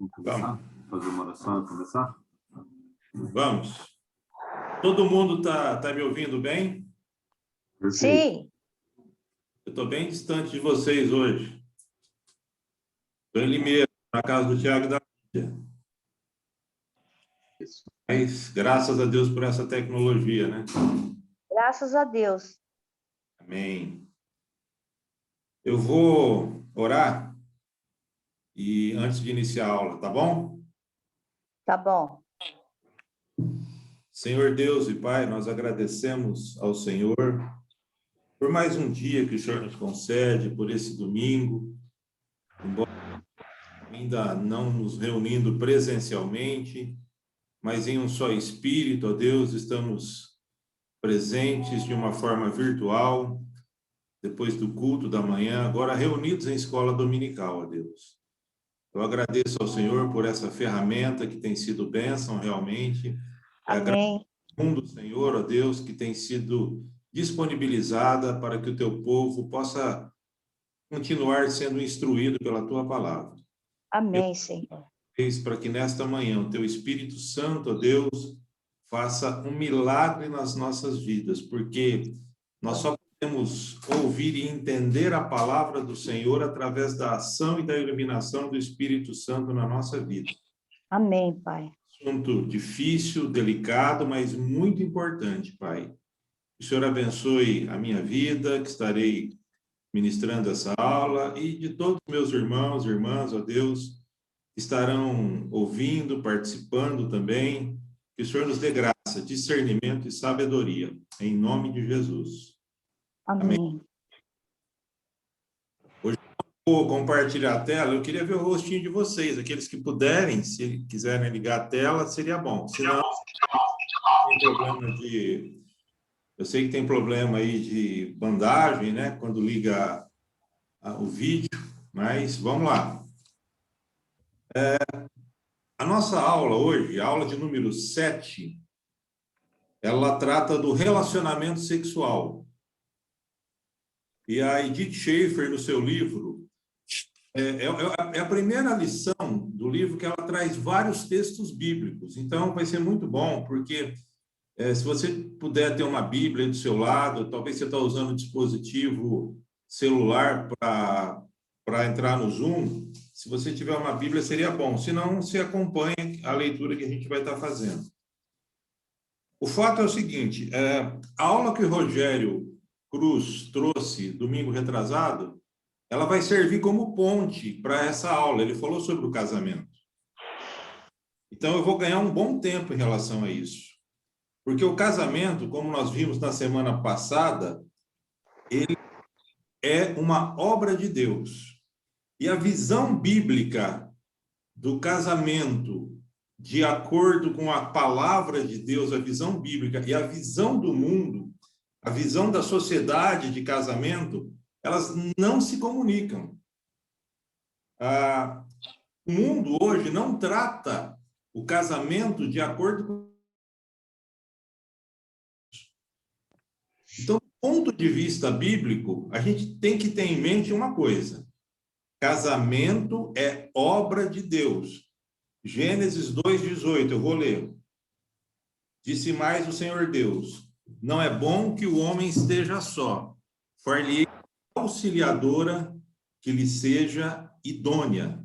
Vamos começar? Fazer uma oração e começar? Vamos. Todo mundo tá me ouvindo bem? Perfeito. Sim, Eu estou bem distante de vocês hoje. Estou em Limeira, na casa do Tiago e da Lídia. Isso. Mas graças a Deus por essa tecnologia, né? graças a Deus. Amém. Eu vou orar e antes de iniciar a aula, tá bom? Tá bom. Senhor Deus e Pai, nós agradecemos ao Senhor por mais um dia que o Senhor nos concede, por esse domingo, embora ainda não nos reunindo presencialmente, mas em um só espírito, ó Deus, estamos presentes de uma forma virtual, depois do culto da manhã, agora reunidos em escola dominical, ó Deus. Eu agradeço ao Senhor por essa ferramenta que tem sido bênção realmente. É a Amém. gratidão do Senhor, ó Deus, que tem sido disponibilizada para que o teu povo possa continuar sendo instruído pela tua palavra. Amém, Senhor. Para que nesta manhã o teu Espírito Santo, ó Deus, faça um milagre nas nossas vidas, porque nós só podemos ouvir e entender a palavra do Senhor através da ação e da iluminação do Espírito Santo na nossa vida. Amém, Pai. Assunto difícil, delicado, mas muito importante, Pai. Que o Senhor abençoe a minha vida, que estarei ministrando essa aula, e de todos os meus irmãos e irmãs, ó Deus, estarão ouvindo, participando também. Que o Senhor nos dê graça, discernimento e sabedoria, em nome de Jesus. Amém. Hoje eu vou compartilhar a tela, eu queria ver o rostinho de vocês, aqueles que puderem, se quiserem ligar a tela, seria bom. Se não, tem problema de... Eu sei que tem problema aí de bandagem, né, quando liga o vídeo, mas vamos lá. A nossa aula hoje, a aula de número 7, ela trata do relacionamento sexual. E a Edith Schaefer, no seu livro, é a primeira lição do livro que ela traz vários textos bíblicos. Então, vai ser muito bom, porque se você puder ter uma Bíblia aí do seu lado, talvez você está usando um dispositivo celular para entrar no Zoom, se você tiver uma Bíblia, seria bom. Se não, você acompanha a leitura que a gente vai estar fazendo. O fato é o seguinte, a aula que o Rogério Cruz trouxe domingo retrasado, ela vai servir como ponte para essa aula. Ele falou sobre o casamento. Então, eu vou ganhar um bom tempo em relação a isso. Porque o casamento, como nós vimos na semana passada, ele é uma obra de Deus. E a visão bíblica do casamento, de acordo com a palavra de Deus, a visão bíblica e a visão do mundo, a visão da sociedade de casamento, elas não se comunicam. O mundo hoje não trata o casamento de acordo com... Então, do ponto de vista bíblico, a gente tem que ter em mente uma coisa: casamento é obra de Deus. Gênesis 2:18, eu vou ler. Disse mais o Senhor Deus: não é bom que o homem esteja só. Far-lhe auxiliadora que lhe seja idônea.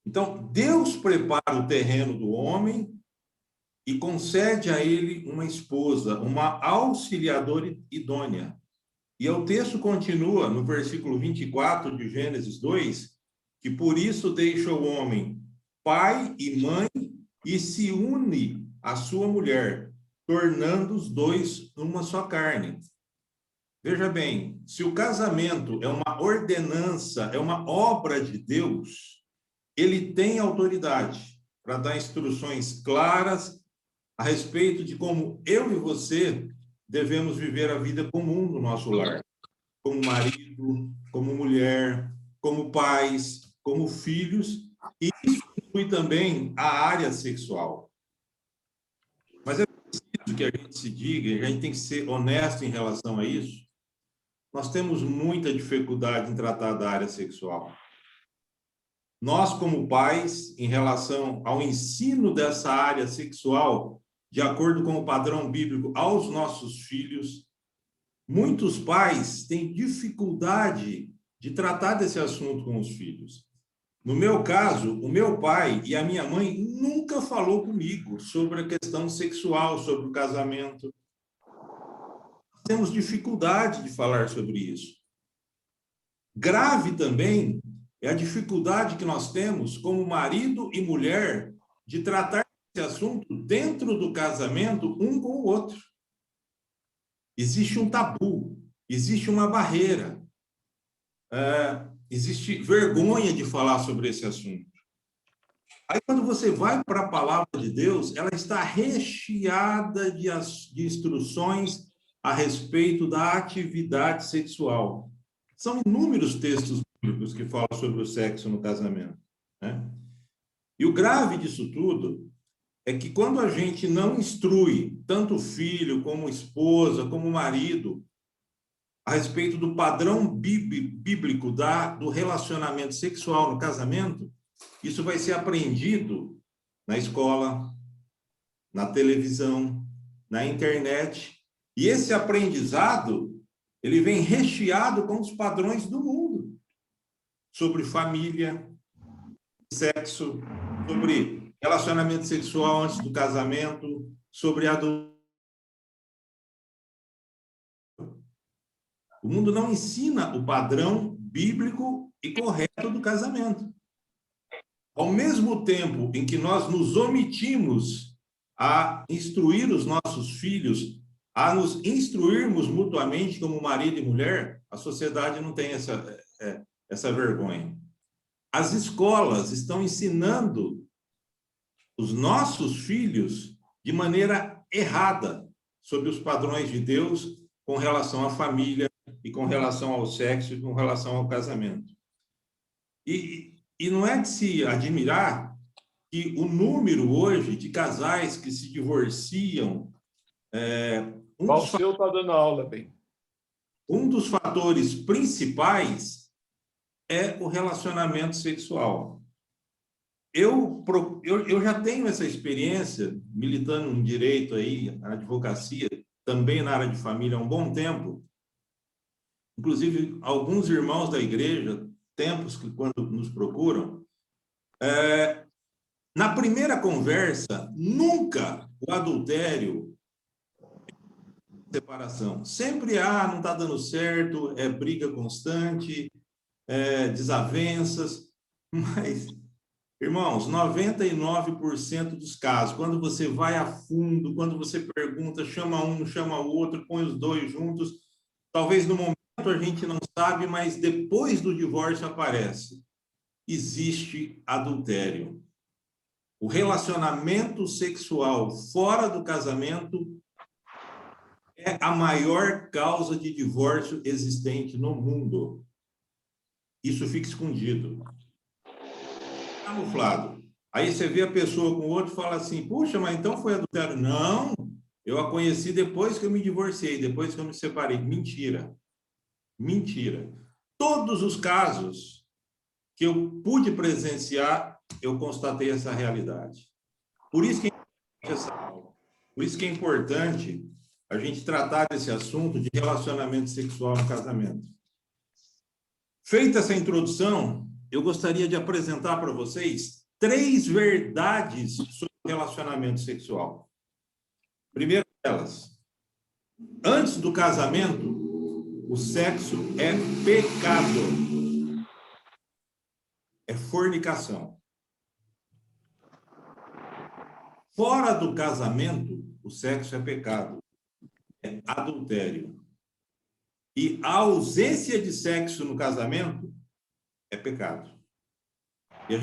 Então, Deus prepara o terreno do homem e concede a ele uma esposa, uma auxiliadora idônea. E o texto continua no versículo 24 de Gênesis 2, que por isso deixa o homem pai e mãe e se une à sua mulher, tornando os dois uma só carne. Veja bem, se o casamento é uma ordenança, é uma obra de Deus, ele tem autoridade para dar instruções claras a respeito de como eu e você devemos viver a vida comum no nosso lar, como marido, como mulher, como pais, como filhos, e isso inclui também a área sexual. Mas é preciso que a gente se diga, e a gente tem que ser honesto em relação a isso, nós temos muita dificuldade em tratar da área sexual. nós, como pais, em relação ao ensino dessa área sexual, de acordo com o padrão bíblico, aos nossos filhos, muitos pais têm dificuldade de tratar desse assunto com os filhos. No meu caso, o meu pai e a minha mãe nunca falou comigo sobre a questão sexual, sobre o casamento. Temos dificuldade de falar sobre isso. Grave também é a dificuldade que nós temos como marido e mulher de tratar esse assunto dentro do casamento um com o outro. Existe um tabu, existe uma barreira, existe vergonha de falar sobre esse assunto. Aí, quando você vai para a palavra de Deus, ela está recheada de instruções a respeito da atividade sexual. São inúmeros textos bíblicos que falam sobre o sexo no casamento, né? E o grave disso tudo é que quando a gente não instrui tanto o filho, como esposa, como marido, a respeito do padrão bíblico do relacionamento sexual no casamento, isso vai ser aprendido na escola, na televisão, na internet. E esse aprendizado, ele vem recheado com os padrões do mundo, sobre família, sexo, sobre relacionamento sexual antes do casamento, sobre adulto. O mundo não ensina o padrão bíblico e correto do casamento. Ao mesmo tempo em que nós nos omitimos a instruir os nossos filhos, a nos instruirmos mutuamente como marido e mulher, a sociedade não tem essa vergonha. As escolas estão ensinando os nossos filhos de maneira errada sobre os padrões de Deus com relação à família e com relação ao sexo e com relação ao casamento. E não é de se admirar que o número hoje de casais que se divorciam... O Alceu está dando aula, bem. Um dos fatores principais é o relacionamento sexual. Eu já tenho essa experiência, militando em direito aí, na advocacia, também na área de família há um bom tempo. Inclusive, alguns irmãos da igreja, tempos que quando nos procuram, na primeira conversa, nunca o adultério, separação. Sempre, não está dando certo, é briga constante, desavenças, mas, irmãos, 99% dos casos, quando você vai a fundo, quando você pergunta, chama um, chama o outro, põe os dois juntos, talvez no momento a gente não sabe, mas depois do divórcio aparece. Existe adultério. O relacionamento sexual fora do casamento é a maior causa de divórcio existente no mundo. Isso fica escondido. Camuflado. Aí você vê a pessoa com o outro e fala assim, puxa, mas então foi adultério? Não, eu a conheci depois que eu me divorciei, depois que eu me separei. Mentira. Mentira. Todos os casos que eu pude presenciar, eu constatei essa realidade. Por isso que é importante a gente tratar desse assunto de relacionamento sexual no casamento. Feita essa introdução, eu gostaria de apresentar para vocês 3 verdades sobre relacionamento sexual. Primeira delas, antes do casamento, o sexo é pecado. É fornicação. Fora do casamento, o sexo é pecado. É adultério. E a ausência de sexo no casamento é pecado. E eu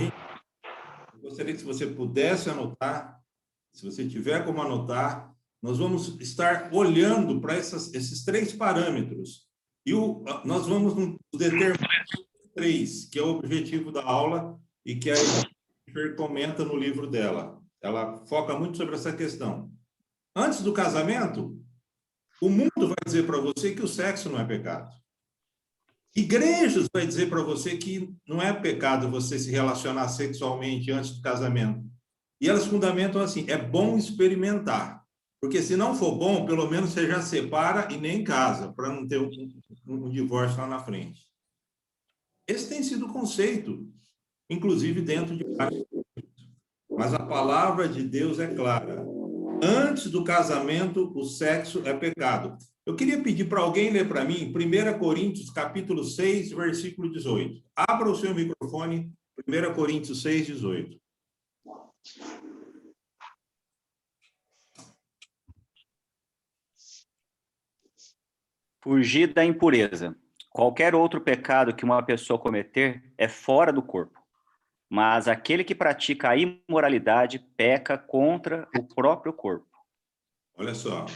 gostaria que, se você pudesse anotar, se você tiver como anotar, nós vamos estar olhando para esses 3 parâmetros. E nós vamos determinar 3, que é o objetivo da aula e que a Jennifer comenta no livro dela. Ela foca muito sobre essa questão. Antes do casamento, o mundo vai dizer para você que o sexo não é pecado. Igrejas vai dizer para você que não é pecado você se relacionar sexualmente antes do casamento. E elas fundamentam assim, é bom experimentar. Porque se não for bom, pelo menos você já separa e nem casa, para não ter um divórcio lá na frente. Esse tem sido o conceito, inclusive dentro de vários. Mas a palavra de Deus é clara. Antes do casamento, o sexo é pecado. Eu queria pedir para alguém ler para mim 1 Coríntios, capítulo 6, versículo 18. Abra o seu microfone, 1 Coríntios 6, 18. Fugir da impureza. Qualquer outro pecado que uma pessoa cometer é fora do corpo. Mas aquele que pratica a imoralidade peca contra o próprio corpo. Olha só.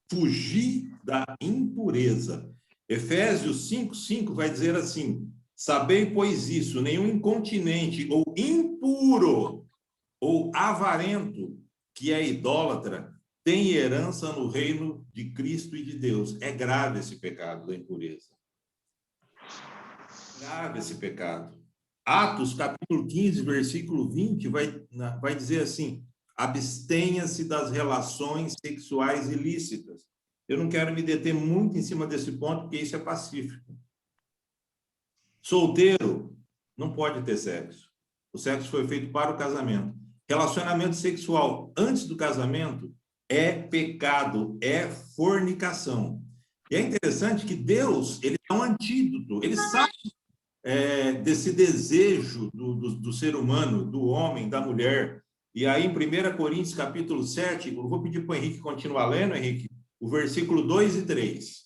Fugir da impureza. Efésios 5:5 vai dizer assim: sabei, pois isso, nenhum incontinente ou impuro ou avarento, que é idólatra, tem herança no reino de Cristo e de Deus. É grave esse pecado da impureza. Grave esse pecado. Atos, capítulo 15, versículo 20, vai dizer assim: abstenha-se das relações sexuais ilícitas. Eu não quero me deter muito em cima desse ponto, porque isso é pacífico. Solteiro não pode ter sexo. O sexo foi feito para o casamento. Relacionamento sexual antes do casamento é pecado, é fornicação. E é interessante que Deus, ele é um antídoto, ele sabe desse desejo do ser humano, do homem, da mulher. E aí, em 1 Coríntios, capítulo 7, eu vou pedir para o Henrique continuar lendo, Henrique, o versículo 2 e 3.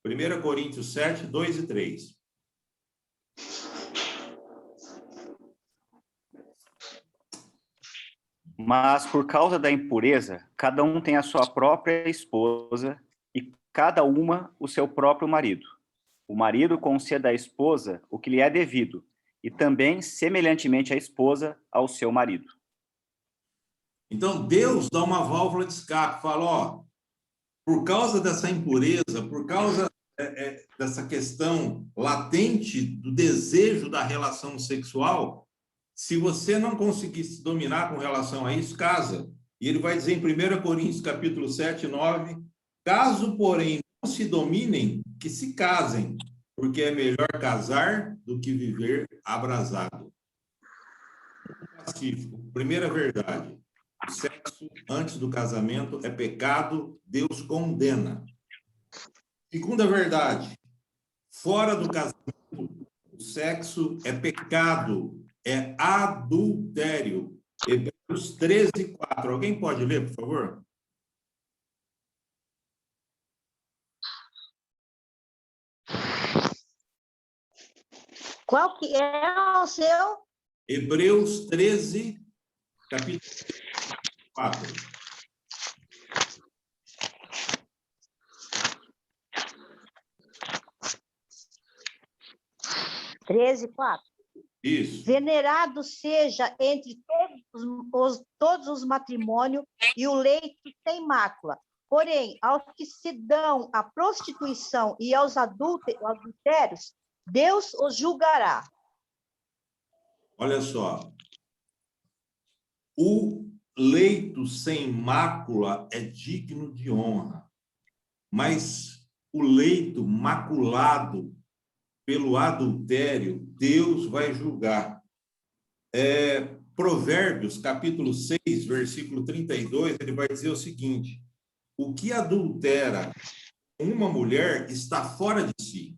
1 Coríntios 7, 2 e 3. Mas por causa da impureza, cada um tem a sua própria esposa e cada uma o seu próprio marido. O marido conceda à esposa o que lhe é devido, e também, semelhantemente, a esposa ao seu marido. Então, Deus dá uma válvula de escape, fala, ó, por causa dessa impureza, por causa dessa questão latente do desejo da relação sexual, se você não conseguir se dominar com relação a isso, casa. E ele vai dizer em 1 Coríntios, capítulo 7, 9, caso, porém, não se dominem, que se casem, porque é melhor casar do que viver abrasado. Pacífico. Primeira verdade. O sexo antes do casamento é pecado, Deus condena. Segunda verdade. Fora do casamento, o sexo é pecado, é adultério. Hebreus 13, 4. Alguém pode ler, por favor? Qual que é o seu? Hebreus 13, capítulo 4. 13, 4. Isso. Venerado seja entre todos os matrimônios e o leito sem mácula. Porém, aos que se dão à prostituição e aos adultérios, Deus os julgará. Olha só. O leito sem mácula é digno de honra, mas o leito maculado pelo adultério, Deus vai julgar. Provérbios, capítulo 6, versículo 32, ele vai dizer o seguinte: o que adultera uma mulher está fora de si.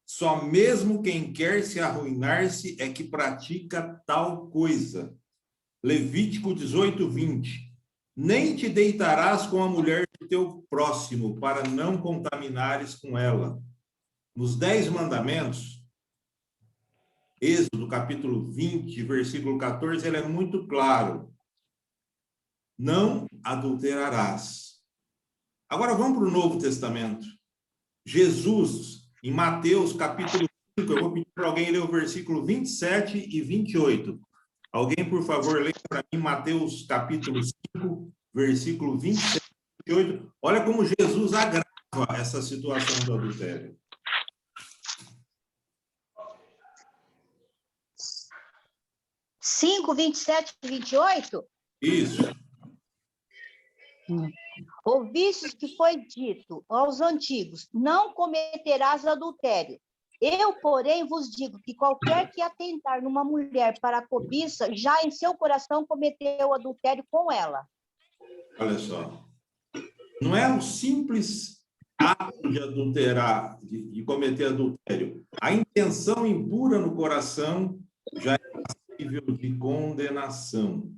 Só mesmo quem quer se arruinar-se é que pratica tal coisa. Levítico 18, 20. Nem te deitarás com a mulher do teu próximo, para não contaminares com ela. Nos 10 mandamentos, Êxodo, capítulo 20, versículo 14, ele é muito claro. Não adulterarás. Agora vamos para o Novo Testamento. Jesus, em Mateus, capítulo 5, eu vou pedir para alguém ler o versículo 27 e 28. Alguém, por favor, leia para mim Mateus, capítulo 5, versículo 27 e 28. Olha como Jesus agrava essa situação do adultério. 5, 27 e 28? Isso. Ouvistes que foi dito aos antigos, não cometerás adultério. Eu, porém, vos digo que qualquer que atentar numa mulher para a cobiça, já em seu coração cometeu adultério com ela. Olha só. Não é um simples ato de adulterar, de cometer adultério. A intenção impura no coração já é passível de condenação.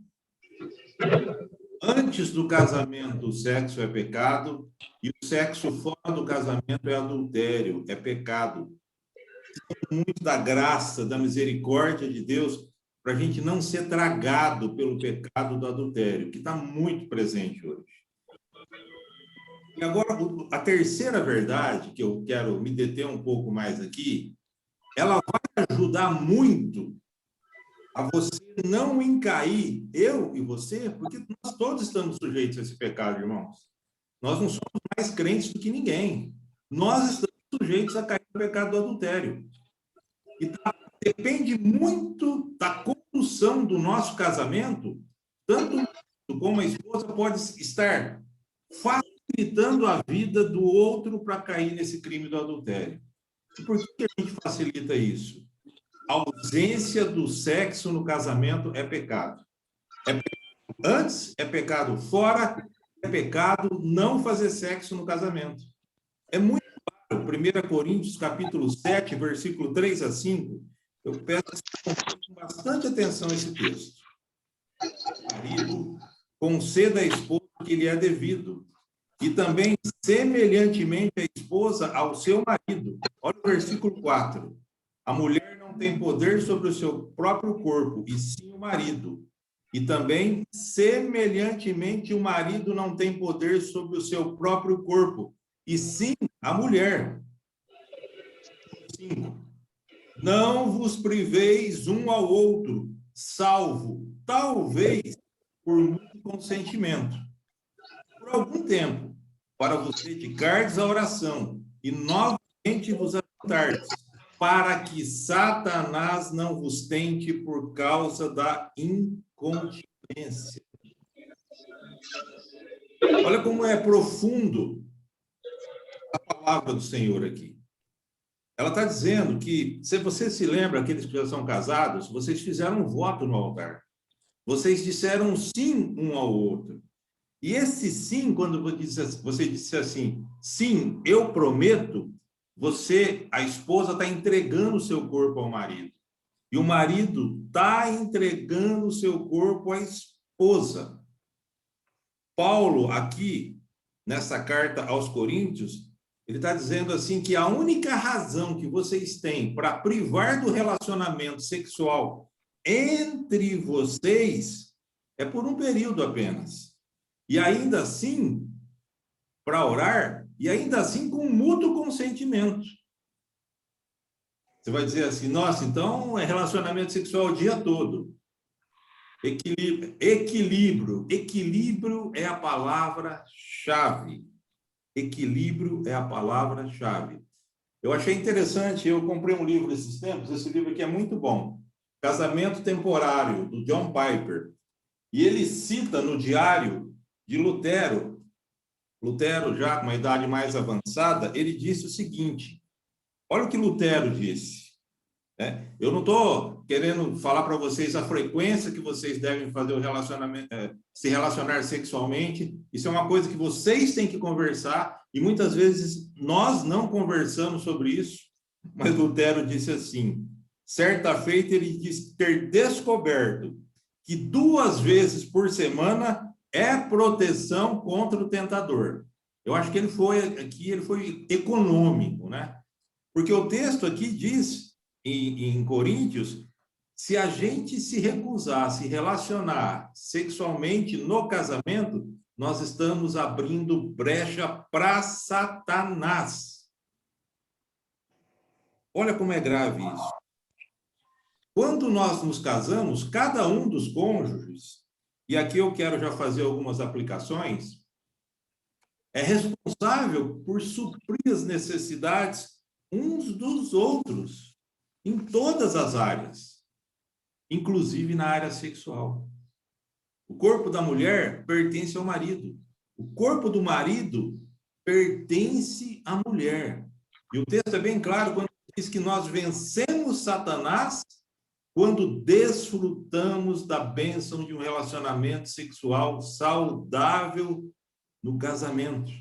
Antes do casamento, o sexo é pecado, e o sexo fora do casamento é adultério, é pecado. Muito da graça, da misericórdia de Deus, para a gente não ser tragado pelo pecado do adultério, que está muito presente hoje. E agora, a terceira verdade, que eu quero me deter um pouco mais aqui, ela vai ajudar muito a você não encair, eu e você, porque nós todos estamos sujeitos a esse pecado, irmãos. Nós não somos mais crentes do que ninguém. Nós estamos sujeitos a cair no pecado do adultério. E depende muito da condução do nosso casamento, tanto como a esposa pode estar facilitando a vida do outro para cair nesse crime do adultério. E por que a gente facilita isso? A ausência do sexo no casamento é pecado. Antes é pecado, fora é pecado não fazer sexo no casamento. É muito claro, 1 Coríntios, capítulo 7, versículo 3 a 5, eu peço que você preste bastante atenção a esse texto. Marido, conceda à esposa o que lhe é devido, e também semelhantemente a esposa ao seu marido. Olha o versículo 4. A mulher não tem poder sobre o seu próprio corpo, e sim o marido. E também, semelhantemente, o marido não tem poder sobre o seu próprio corpo, e sim a mulher. 5. Não vos priveis um ao outro, salvo, talvez, por muito consentimento, por algum tempo, para vos dedicardes à oração, e novamente vos ajuntardes, para que Satanás não vos tente por causa da incontinência. Olha como é profundo a palavra do Senhor aqui. Ela está dizendo que, se você se lembra, aqueles que já são casados, vocês fizeram um voto no altar. Vocês disseram sim um ao outro. E esse sim, quando você disse assim, sim, eu prometo, você, a esposa, está entregando o seu corpo ao marido. E o marido está entregando o seu corpo à esposa. Paulo, aqui, nessa carta aos Coríntios, ele está dizendo assim que a única razão que vocês têm para privar do relacionamento sexual entre vocês é por um período apenas. E ainda assim, para orar, e ainda assim com mútuo consentimento. Você vai dizer assim, nossa, então é relacionamento sexual o dia todo. Equilíbrio. Equilíbrio é a palavra-chave. Equilíbrio é a palavra-chave. Eu achei interessante, eu comprei um livro esses tempos, esse livro aqui é muito bom. Casamento Temporário, do John Piper. E ele cita no diário de Lutero, já com uma idade mais avançada, ele disse o seguinte, olha o que Lutero disse. Eu não estou querendo falar para vocês a frequência que vocês devem fazer o relacionamento, se relacionar sexualmente. Isso é uma coisa que vocês têm que conversar, e muitas vezes nós não conversamos sobre isso, mas Lutero disse assim, certa feita ele disse ter descoberto que 2 vezes por semana é proteção contra o tentador. Eu acho que ele foi econômico, né? Porque o texto aqui diz, em Coríntios, se a gente se recusar a se relacionar sexualmente no casamento, nós estamos abrindo brecha para Satanás. Olha como é grave isso. Quando nós nos casamos, cada um dos cônjuges, e aqui eu quero já fazer algumas aplicações, é responsável por suprir as necessidades uns dos outros, em todas as áreas. inclusive na área sexual. O corpo da mulher pertence ao marido. O corpo do marido pertence à mulher. E o texto é bem claro quando diz que nós vencemos Satanás quando desfrutamos da bênção de um relacionamento sexual saudável no casamento.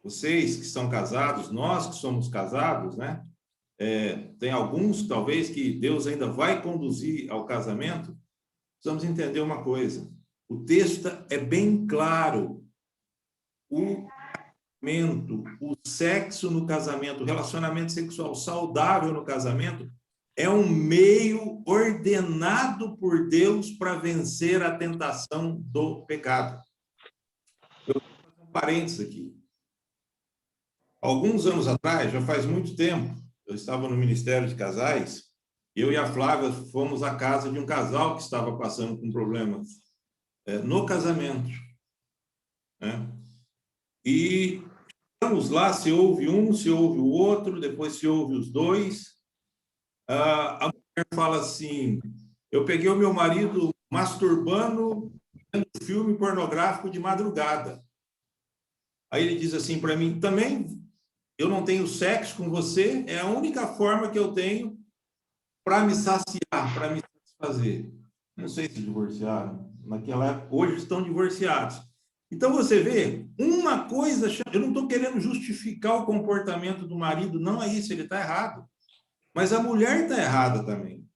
Vocês que são casados, nós que somos casados, né? Tem alguns, talvez, que Deus ainda vai conduzir ao casamento. Precisamos entender uma coisa. O texto é bem claro. O casamento, o sexo no casamento, o relacionamento sexual saudável no casamento é um meio ordenado por Deus para vencer a tentação do pecado. Eu vou fazer um parênteses aqui. Alguns anos atrás, já faz muito tempo, eu estava no Ministério de Casais, eu e a Flávia fomos à casa de um casal que estava passando com problemas no casamento, né? E estamos lá, se ouve um, se ouve o outro, depois se ouve os dois. A mulher fala assim, eu peguei o meu marido masturbando, vendo filme pornográfico de madrugada. Aí ele diz assim para mim, também eu não tenho sexo com você, é a única forma que eu tenho para me saciar, para me satisfazer. Não sei se divorciaram, naquela época, hoje estão divorciados. Então você vê, uma coisa, eu não estou querendo justificar o comportamento do marido, não é isso, ele está errado. Mas a mulher está errada também.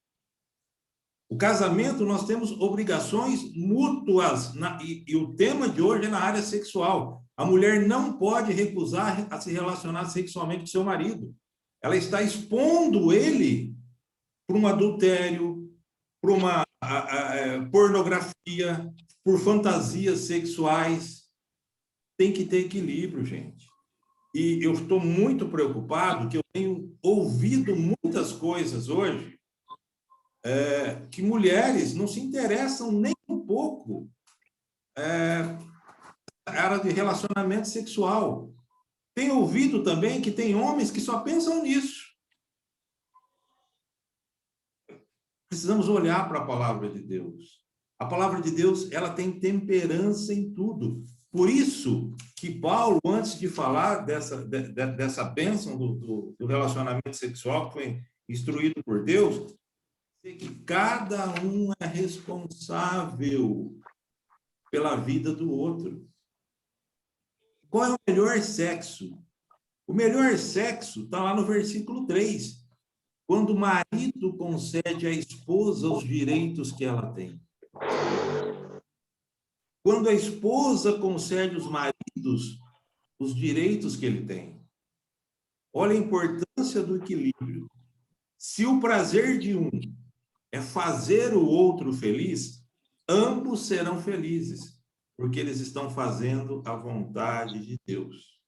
O casamento, nós temos obrigações mútuas, e o tema de hoje é na área sexual. A mulher não pode recusar a se relacionar sexualmente com seu marido. Ela está expondo ele para um adultério, para uma pornografia, por fantasias sexuais. Tem que ter equilíbrio, gente. E eu estou muito preocupado que eu tenho ouvido muitas coisas hoje que mulheres não se interessam nem um pouco na área de relacionamento sexual. Tenho ouvido também que tem homens que só pensam nisso. Precisamos olhar para a palavra de Deus. A palavra de Deus, ela tem temperança em tudo. Por isso que Paulo, antes de falar dessa bênção do relacionamento sexual que foi instruído por Deus, diz que cada um é responsável pela vida do outro. Qual é o melhor sexo? O melhor sexo está lá no versículo 3. Quando o marido concede à esposa os direitos que ela tem. Quando a esposa concede aos maridos os direitos que ele tem. Olha a importância do equilíbrio. Se o prazer de um é fazer o outro feliz, ambos serão felizes, porque eles estão fazendo a vontade de Deus.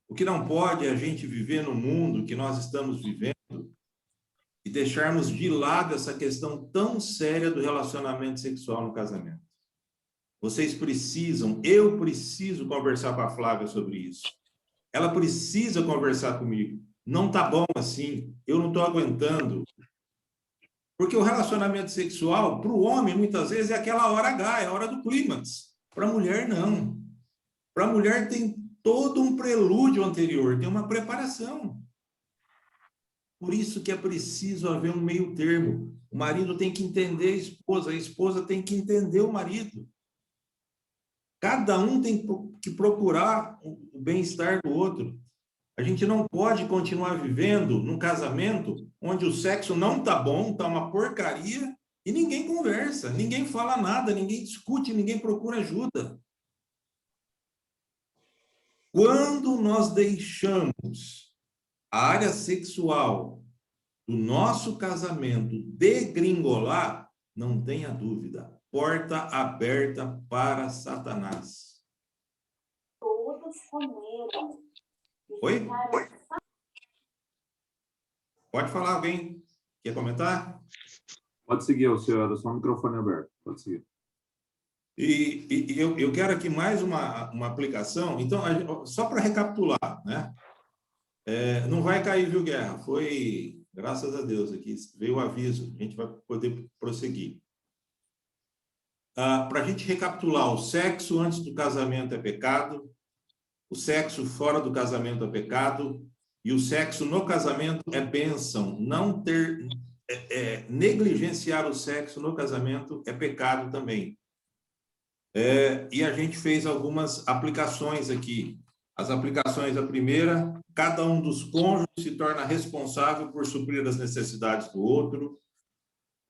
O que não pode é a gente viver no mundo que nós estamos vivendo e deixarmos de lado essa questão tão séria do relacionamento sexual no casamento. Vocês precisam, eu preciso conversar com a Flávia sobre isso. Ela precisa conversar comigo. Não tá bom assim, eu não estou aguentando. Porque o relacionamento sexual, para o homem, muitas vezes, é aquela hora H, é a hora do clímax. Para a mulher, não. Para a mulher tem todo um prelúdio anterior, tem uma preparação. Por isso que é preciso haver um meio termo. O marido tem que entender a esposa tem que entender o marido. Cada um tem que procurar o bem-estar do outro. A gente não pode continuar vivendo num casamento onde o sexo não está bom, está uma porcaria, e ninguém conversa, ninguém fala nada, ninguém discute, ninguém procura ajuda. Quando nós deixamos a área sexual do nosso casamento degringolar, não tenha dúvida, porta aberta para Satanás. Todos comeram. Oi? Pode falar, alguém quer comentar? Pode seguir, o senhor, só o microfone aberto. Pode seguir. E eu quero aqui mais uma aplicação. Então, só para recapitular, né? Não vai cair, viu, Guerra? Foi Graças a Deus, aqui veio o aviso, a gente vai poder prosseguir. Para a gente recapitular, o sexo antes do casamento é pecado, o sexo fora do casamento é pecado, e o sexo no casamento é bênção. Não ter, negligenciar o sexo no casamento é pecado também. E a gente fez algumas aplicações aqui. As aplicações, a primeira, cada um dos cônjuges se torna responsável por suprir as necessidades do outro.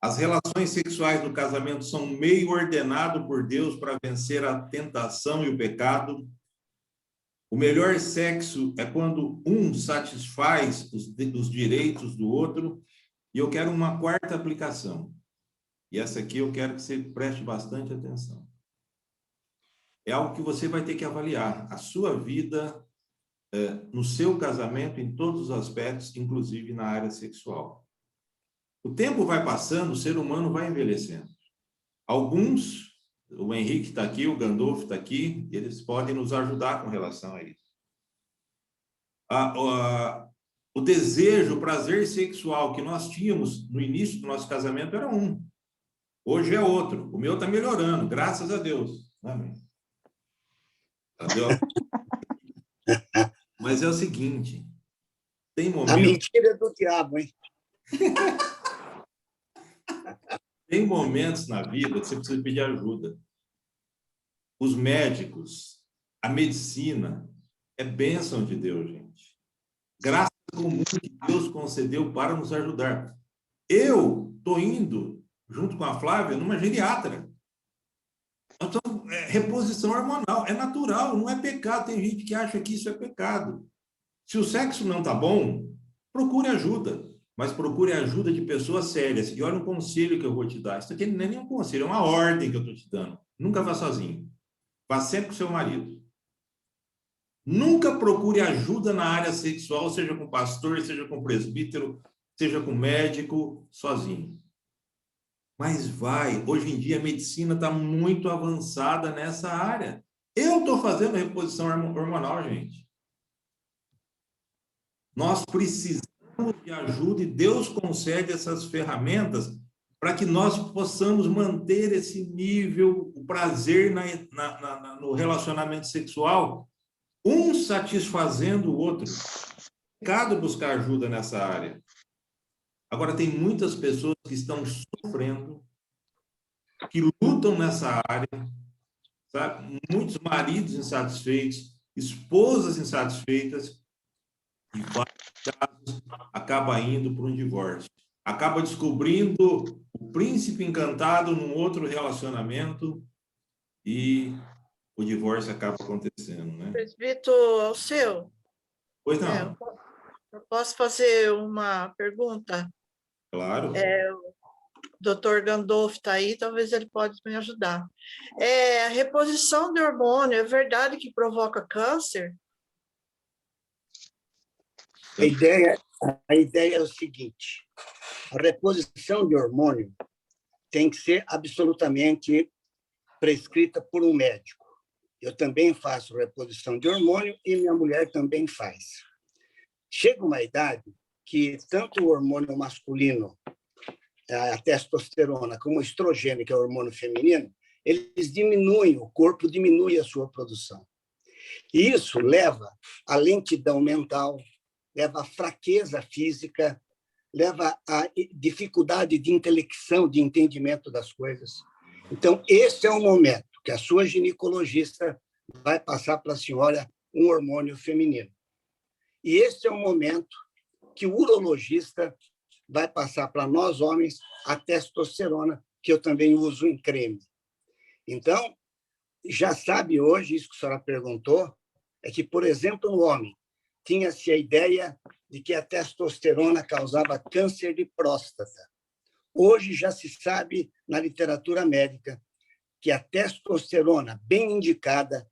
As relações sexuais do casamento são um meio ordenado por Deus para vencer a tentação e o pecado. O melhor sexo é quando um satisfaz os direitos do outro. E eu quero uma quarta aplicação. E essa aqui eu quero que você preste bastante atenção. É algo que você vai ter que avaliar. A sua vida no seu casamento, em todos os aspectos, inclusive na área sexual. O tempo vai passando, o ser humano vai envelhecendo. Alguns, o Henrique está aqui, o Gandolfo está aqui, eles podem nos ajudar com relação a isso. O desejo, o prazer sexual que nós tínhamos no início do nosso casamento era um. Hoje é outro. O meu está melhorando, graças a Deus. Amém. Mas é o seguinte, tem momentos... A mentira é do diabo, hein? Tem momentos na vida que você precisa pedir ajuda. Os médicos, a medicina, é bênção de Deus, gente. Graça comum que Deus concedeu para nos ajudar. Eu estou indo, junto com a Flávia, numa geriatra. Então, reposição hormonal, é natural, não é pecado. Tem gente que acha que isso é pecado. Se o sexo não está bom, procure ajuda, mas procure ajuda de pessoas sérias. E olha um conselho que eu vou te dar. Isso aqui não é nenhum conselho, é uma ordem que eu estou te dando. Nunca vá sozinho. Vá sempre com seu marido. Nunca procure ajuda na área sexual, seja com pastor, seja com presbítero, seja com médico, sozinho. Mas vai, hoje em dia a medicina está muito avançada nessa área. Eu estou fazendo reposição hormonal, gente. Nós precisamos de ajuda e Deus concede essas ferramentas para que nós possamos manter esse nível, o prazer no relacionamento sexual, um satisfazendo o outro. É pecado buscar ajuda nessa área. Agora, tem muitas pessoas que estão sofrendo, que lutam nessa área, sabe? Muitos maridos insatisfeitos, esposas insatisfeitas, e vários casos acaba indo para um divórcio. Acaba descobrindo o príncipe encantado num outro relacionamento e o divórcio acaba acontecendo, né? Presbítero Alceu, Pois não. eu posso fazer uma pergunta? Claro. O doutor Gandolfo está aí, talvez ele pode me ajudar. A reposição de hormônio, é verdade que provoca câncer? A ideia é o seguinte: a reposição de hormônio tem que ser absolutamente prescrita por um médico. Eu também faço reposição de hormônio e minha mulher também faz. Chega uma idade que tanto o hormônio masculino, a testosterona, como o estrogênio, que é o hormônio feminino, eles diminuem, o corpo diminui a sua produção. E isso leva à lentidão mental, leva à fraqueza física, leva à dificuldade de intelecção, de entendimento das coisas. Então, esse é o momento que a sua ginecologista vai passar para a senhora um hormônio feminino. E esse é o momento que o urologista vai passar para nós, homens, a testosterona, que eu também uso em creme. Então, já sabe hoje, isso que a senhora perguntou, é que, por exemplo, no homem, tinha-se a ideia de que a testosterona causava câncer de próstata. Hoje já se sabe, na literatura médica, que a testosterona bem indicada,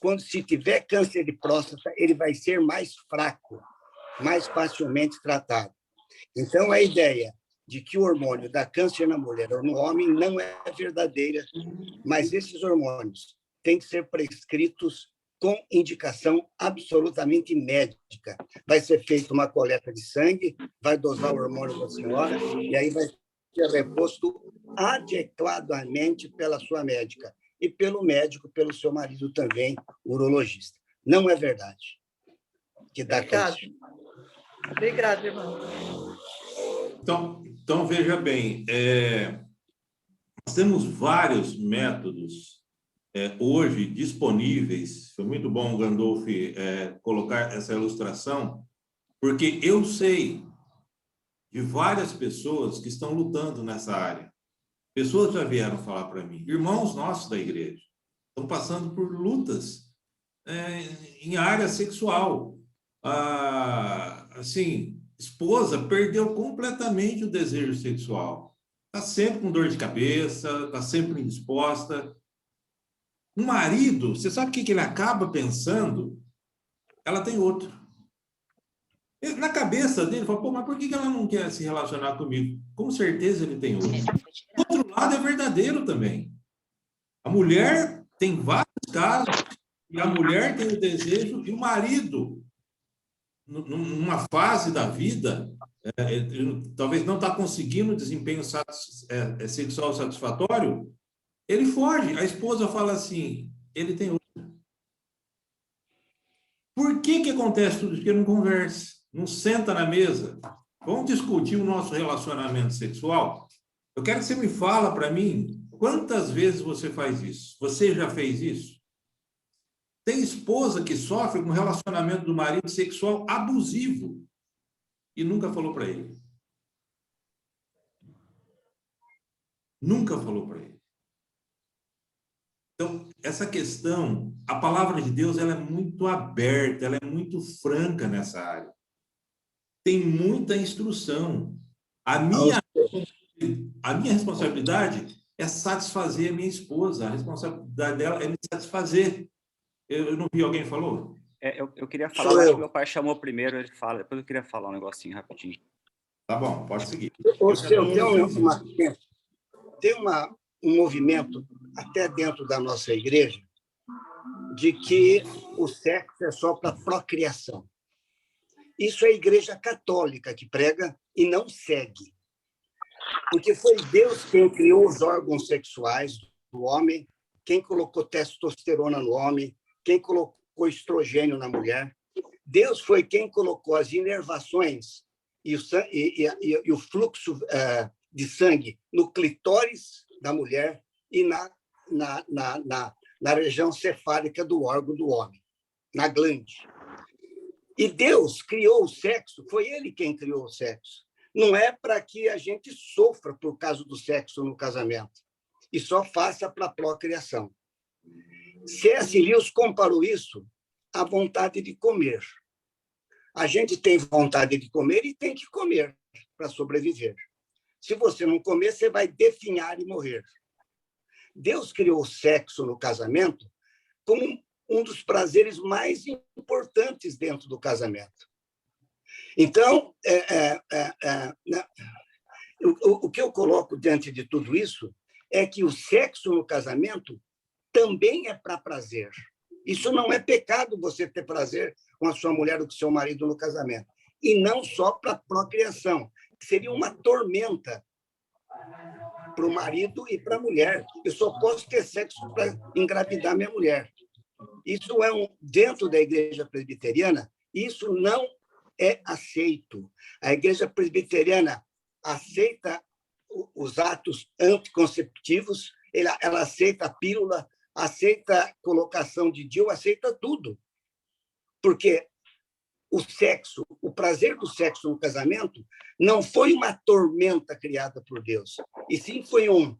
quando se tiver câncer de próstata, ele vai ser mais fraco, mais facilmente tratado. Então, a ideia de que o hormônio dá câncer na mulher ou no homem não é verdadeira, mas esses hormônios têm que ser prescritos com indicação absolutamente médica. Vai ser feita uma coleta de sangue, vai dosar o hormônio da senhora, e aí vai ser reposto adequadamente pela sua médica e pelo médico, pelo seu marido também, urologista. Não é verdade que dá câncer. Obrigada, irmão. Então veja bem, nós temos vários métodos hoje disponíveis. Foi muito bom, Gandolf, colocar essa ilustração, porque eu sei de várias pessoas que estão lutando nessa área. Pessoas já vieram falar para mim, irmãos nossos da igreja, estão passando por lutas em área sexual. Assim, esposa perdeu completamente o desejo sexual. Está sempre com dor de cabeça, está sempre indisposta. O marido, você sabe o que ele acaba pensando? Ela tem outro. Na cabeça dele, fala, pô, mas por que ela não quer se relacionar comigo? Com certeza ele tem outro. O outro lado é verdadeiro também. A mulher tem vários casos, e a mulher tem o desejo, e o marido, numa fase da vida, talvez não está conseguindo desempenho sexual satisfatório, ele foge. A esposa fala assim, ele tem outra. Por que acontece tudo isso? Porque não conversa, não senta na mesa. Vamos discutir o nosso relacionamento sexual? Eu quero que você me fala para mim, quantas vezes você faz isso? Você já fez isso? Tem esposa que sofre com relacionamento do marido sexual abusivo e nunca falou para ele. Nunca falou para ele. Então, essa questão, a palavra de Deus, ela é muito aberta, ela é muito franca nessa área. Tem muita instrução. A minha responsabilidade é satisfazer a minha esposa. A responsabilidade dela é me satisfazer. Eu não vi, alguém falou? Eu queria falar, acho que meu pai chamou primeiro, ele fala, depois eu queria falar um negocinho rapidinho. Tá bom, pode seguir. Tem um movimento, até dentro da nossa igreja, de que o sexo é só para procriação. Isso é a Igreja Católica que prega e não segue. Porque foi Deus quem criou os órgãos sexuais do homem, quem colocou testosterona no homem, quem colocou estrogênio na mulher. Deus foi quem colocou as inervações e o fluxo de sangue no clitóris da mulher e na região cefálica do órgão do homem, na glande. E Deus criou o sexo, foi Ele quem criou o sexo. Não é para que a gente sofra por causa do sexo no casamento, e só faça para a procriação. C.S. Lewis comparou isso à vontade de comer. A gente tem vontade de comer e tem que comer para sobreviver. Se você não comer, você vai definhar e morrer. Deus criou o sexo no casamento como um dos prazeres mais importantes dentro do casamento. Então, o que eu coloco diante de tudo isso é que o sexo no casamento também é para prazer. Isso não é pecado, você ter prazer com a sua mulher ou com o seu marido no casamento. E não só para procriação. Seria uma tormenta para o marido e para a mulher. Eu só posso ter sexo para engravidar minha mulher. Isso dentro da igreja presbiteriana, isso não é aceito. A igreja presbiteriana aceita os atos anticonceptivos, ela aceita a pílula, aceita a colocação de DIU, aceita tudo. Porque o sexo, o prazer do sexo no casamento não foi uma tormenta criada por Deus, e sim foi um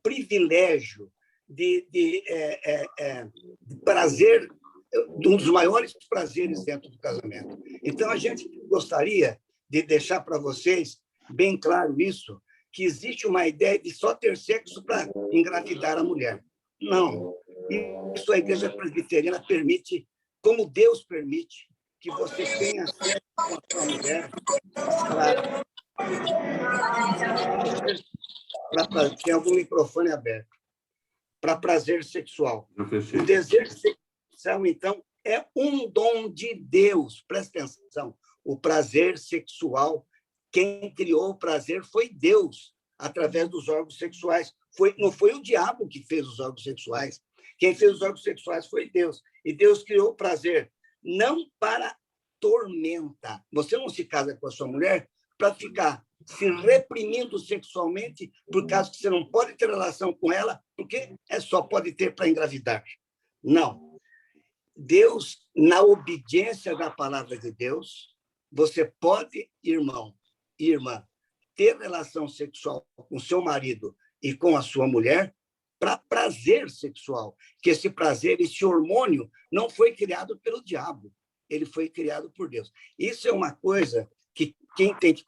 privilégio de prazer, um dos maiores prazeres dentro do casamento. Então, a gente gostaria de deixar para vocês bem claro isso, que existe uma ideia de só ter sexo para engravidar a mulher. Não. Isso a igreja presbiteriana permite, como Deus permite, que você tenha sexo com a sua mulher tem algum microfone aberto, para prazer sexual. O desejo reprodução, então, é um dom de Deus. Presta atenção. O prazer sexual, quem criou o prazer foi Deus, através dos órgãos sexuais. Não foi o diabo que fez os órgãos sexuais. Quem fez os órgãos sexuais foi Deus. E Deus criou o prazer, não para tormenta. Você não se casa com a sua mulher para ficar se reprimindo sexualmente por causa que você não pode ter relação com ela, porque só pode ter para engravidar. Não. Deus, na obediência da palavra de Deus, você pode, irmão e irmã, ter relação sexual com seu marido e com a sua mulher para prazer sexual, que esse prazer, esse hormônio, não foi criado pelo diabo, ele foi criado por Deus. Isso é uma coisa que quem tem que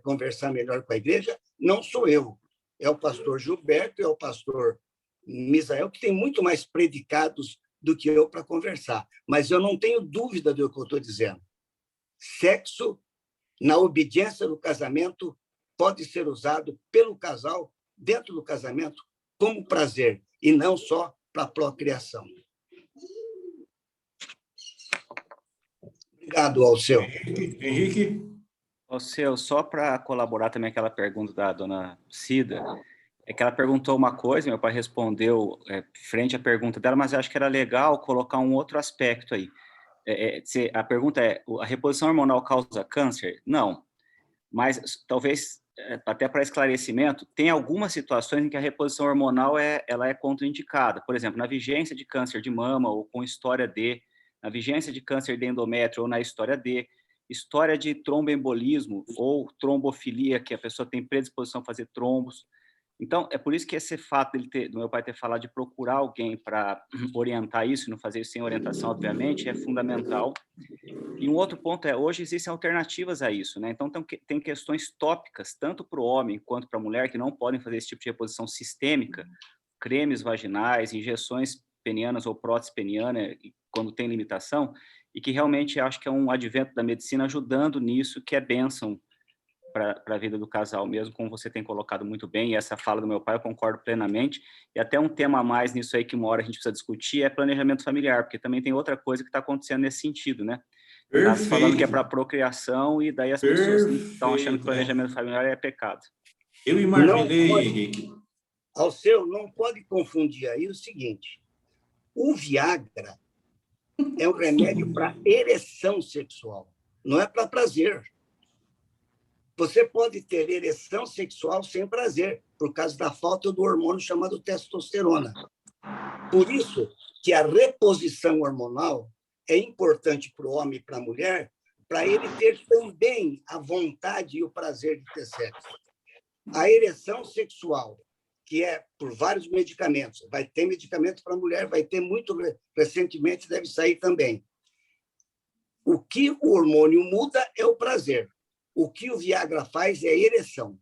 conversar melhor com a igreja não sou eu, é o pastor Gilberto, é o pastor Misael, que tem muito mais predicados do que eu para conversar, mas eu não tenho dúvida do que eu estou dizendo. Sexo, na obediência do casamento, pode ser usado pelo casal, dentro do casamento, como prazer, e não só para procriação. Obrigado, Alceu. Henrique? Alceu, só para colaborar também aquela pergunta da dona Cida, é que ela perguntou uma coisa, meu pai respondeu frente à pergunta dela, mas eu acho que era legal colocar um outro aspecto aí. A pergunta é, a reposição hormonal causa câncer? Não, mas talvez, até para esclarecimento, tem algumas situações em que a reposição hormonal ela é contraindicada. Por exemplo, na vigência de câncer de mama ou com história D, na vigência de câncer de endométrio ou na história D, história de tromboembolismo ou trombofilia, que a pessoa tem predisposição a fazer trombos. Então, é por isso que esse fato do meu pai ter falado de procurar alguém para orientar isso, e não fazer isso sem orientação, obviamente, é fundamental. E um outro ponto hoje existem alternativas a isso, né? Então, tem questões tópicas, tanto para o homem quanto para a mulher, que não podem fazer esse tipo de reposição sistêmica, cremes vaginais, injeções penianas ou prótese peniana, quando tem limitação, e que realmente acho que é um advento da medicina ajudando nisso, que é bênção para a vida do casal mesmo, como você tem colocado muito bem, e essa fala do meu pai eu concordo plenamente, e até um tema a mais nisso aí que uma hora a gente precisa discutir é planejamento familiar, porque também tem outra coisa que está acontecendo nesse sentido, né? Está falando que é para procriação, e daí as pessoas estão achando que planejamento familiar é pecado. Eu imaginei, Henrique. Alceu, não pode confundir aí o seguinte, o Viagra é um remédio para ereção sexual, não é para prazer. Você pode ter ereção sexual sem prazer, por causa da falta do hormônio chamado testosterona. Por isso que a reposição hormonal é importante para o homem e para a mulher, para ele ter também a vontade e o prazer de ter sexo. A ereção sexual, que é por vários medicamentos, vai ter medicamento para a mulher, vai ter muito recentemente, deve sair também. O que o hormônio muda é o prazer. O que o Viagra faz é a ereção,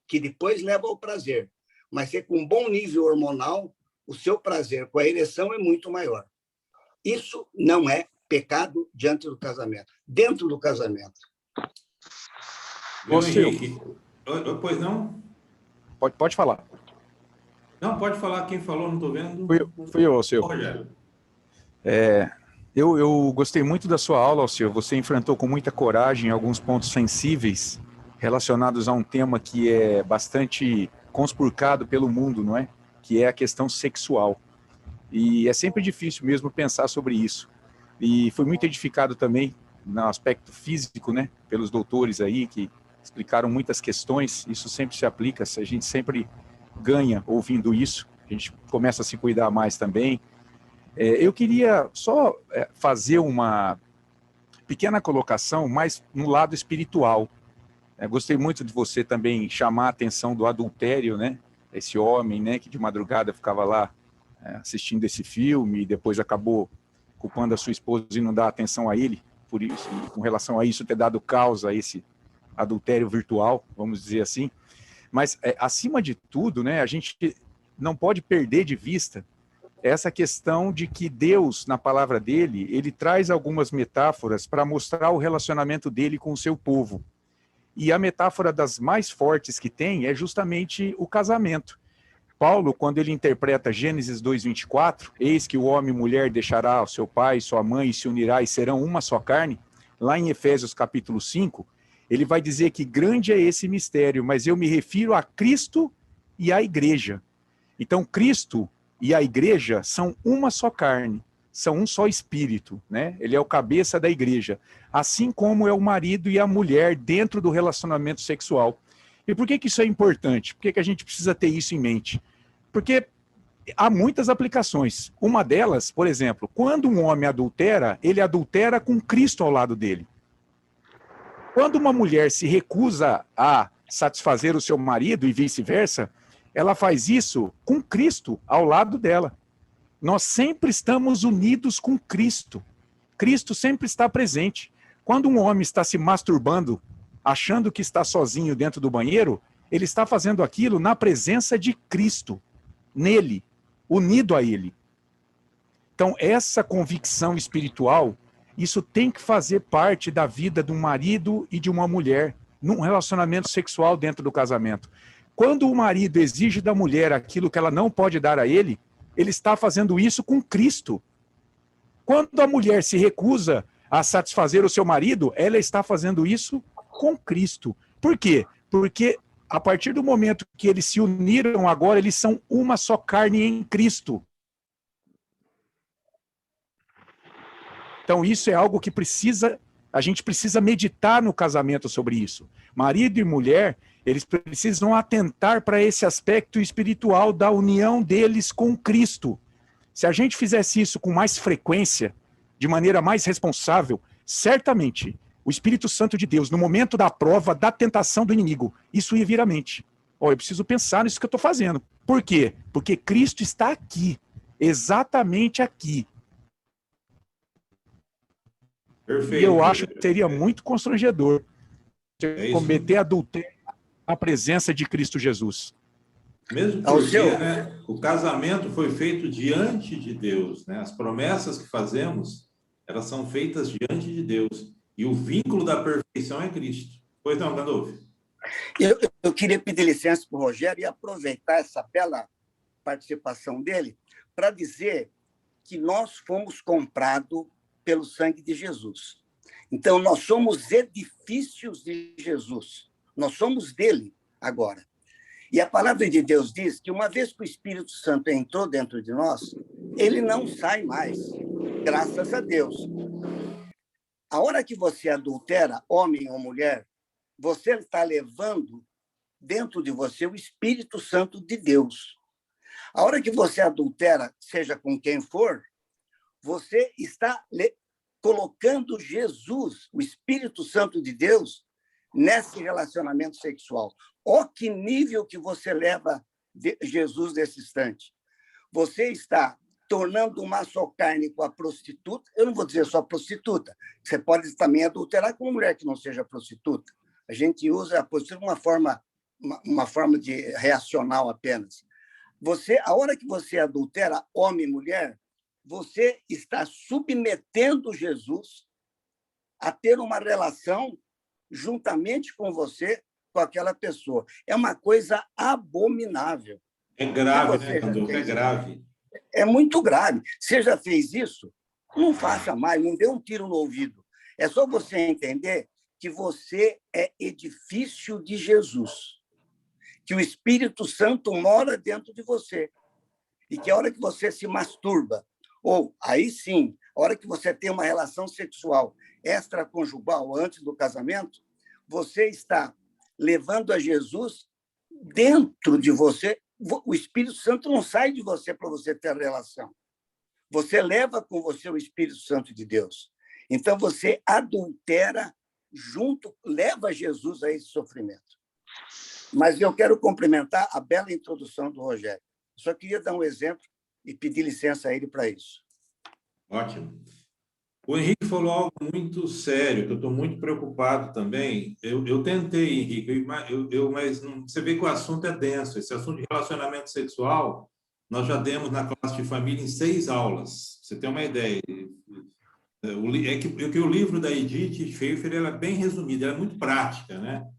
que depois leva ao prazer. Mas é com um bom nível hormonal, o seu prazer com a ereção é muito maior. Isso não é pecado diante do casamento, dentro do casamento. Henrique. Pois não? Pode falar. Não, pode falar. Quem falou, não estou vendo. Fui eu, Alceu. Rogério. Eu gostei muito da sua aula, Alceu. Você enfrentou com muita coragem alguns pontos sensíveis relacionados a um tema que é bastante conspurcado pelo mundo, não é? Que é a questão sexual. E é sempre difícil mesmo pensar sobre isso. E fui muito edificado também no aspecto físico, né? Pelos doutores aí que explicaram muitas questões. Isso sempre se aplica, a gente sempre ganha ouvindo isso. A gente começa a se cuidar mais também. Eu queria só fazer uma pequena colocação mais no lado espiritual. Gostei muito de você também chamar a atenção do adultério, né? Esse homem, né, que de madrugada ficava lá assistindo esse filme e depois acabou culpando a sua esposa e não dar atenção a ele, por isso, e com relação a isso ter dado causa a esse adultério virtual, vamos dizer assim. Mas, acima de tudo, né, a gente não pode perder de vista essa questão de que Deus, na palavra dele, ele traz algumas metáforas para mostrar o relacionamento dele com o seu povo. E a metáfora das mais fortes que tem é justamente o casamento. Paulo, quando ele interpreta Gênesis 2:24, eis que o homem e mulher deixará o seu pai e sua mãe e se unirá e serão uma só carne, lá em Efésios capítulo 5, ele vai dizer que grande é esse mistério, mas eu me refiro a Cristo e à igreja. Então, Cristo e a igreja são uma só carne, são um só espírito, né? Ele é o cabeça da igreja, assim como é o marido e a mulher dentro do relacionamento sexual. E por que isso é importante? Por que a gente precisa ter isso em mente? Porque há muitas aplicações. Uma delas, por exemplo, quando um homem adultera, ele adultera com Cristo ao lado dele. Quando uma mulher se recusa a satisfazer o seu marido e vice-versa, ela faz isso com Cristo ao lado dela. Nós sempre estamos unidos com Cristo. Cristo sempre está presente. Quando um homem está se masturbando, achando que está sozinho dentro do banheiro, ele está fazendo aquilo na presença de Cristo, nele, unido a ele. Então, essa convicção espiritual, isso tem que fazer parte da vida de um marido e de uma mulher, num relacionamento sexual dentro do casamento. Quando o marido exige da mulher aquilo que ela não pode dar a ele, ele está fazendo isso com Cristo. Quando a mulher se recusa a satisfazer o seu marido, ela está fazendo isso com Cristo. Por quê? Porque a partir do momento que eles se uniram agora, eles são uma só carne em Cristo. Então isso é algo que a gente precisa meditar no casamento sobre isso. Marido e mulher, eles precisam atentar para esse aspecto espiritual da união deles com Cristo. Se a gente fizesse isso com mais frequência, de maneira mais responsável, certamente o Espírito Santo de Deus, no momento da prova, da tentação do inimigo, isso ia vir à mente. Eu preciso pensar nisso que eu estou fazendo. Por quê? Porque Cristo está aqui, exatamente aqui. Perfeito. E eu acho que seria muito constrangedor cometer adultério na presença de Cristo Jesus. Mesmo porque, né, o casamento foi feito diante de Deus, né? As promessas que fazemos, elas são feitas diante de Deus. E o vínculo da perfeição é Cristo. Pois não, Gandolfo? Eu queria pedir licença para o Rogério e aproveitar essa bela participação dele para dizer que nós fomos comprados pelo sangue de Jesus. Então, nós somos edifícios de Jesus. Nós somos dele agora. E a palavra de Deus diz que uma vez que o Espírito Santo entrou dentro de nós, ele não sai mais, graças a Deus. A hora que você adultera, homem ou mulher, você está levando dentro de você o Espírito Santo de Deus. A hora que você adultera, seja com quem for, você está colocando Jesus, o Espírito Santo de Deus, nesse relacionamento sexual. Ó, que nível que você leva Jesus nesse instante. Você está tornando uma só carne com a prostituta. Eu não vou dizer só prostituta. Você pode também adulterar com uma mulher que não seja prostituta. A gente usa a prostituta uma forma de reacional apenas. A hora que você adultera homem e mulher, você está submetendo Jesus a ter uma relação juntamente com você, com aquela pessoa. É uma coisa abominável. É grave, né, Gandolfo? É grave. É muito grave. Você já fez isso? Não faça mais, não dê um tiro no ouvido. É só você entender que você é edifício de Jesus, que o Espírito Santo mora dentro de você, e que a hora que você se masturba, ou, aí sim, a hora que você tem uma relação sexual extraconjugal antes do casamento, você está levando a Jesus dentro de você. O Espírito Santo não sai de você para você ter relação. Você leva com você o Espírito Santo de Deus. Então, você adultera junto, leva Jesus a esse sofrimento. Mas eu quero complementar a bela introdução do Rogério. Só queria dar um exemplo e pedir licença a ele para isso. Ótimo. O Henrique falou algo muito sério, que eu estou muito preocupado também. Eu tentei, Henrique, mas você vê que o assunto é denso. Esse assunto de relacionamento sexual, nós já demos na classe de família em 6 aulas. Você tem uma ideia. É que o livro da Edith Schaefer ela é bem resumida, ela é muito prática, né?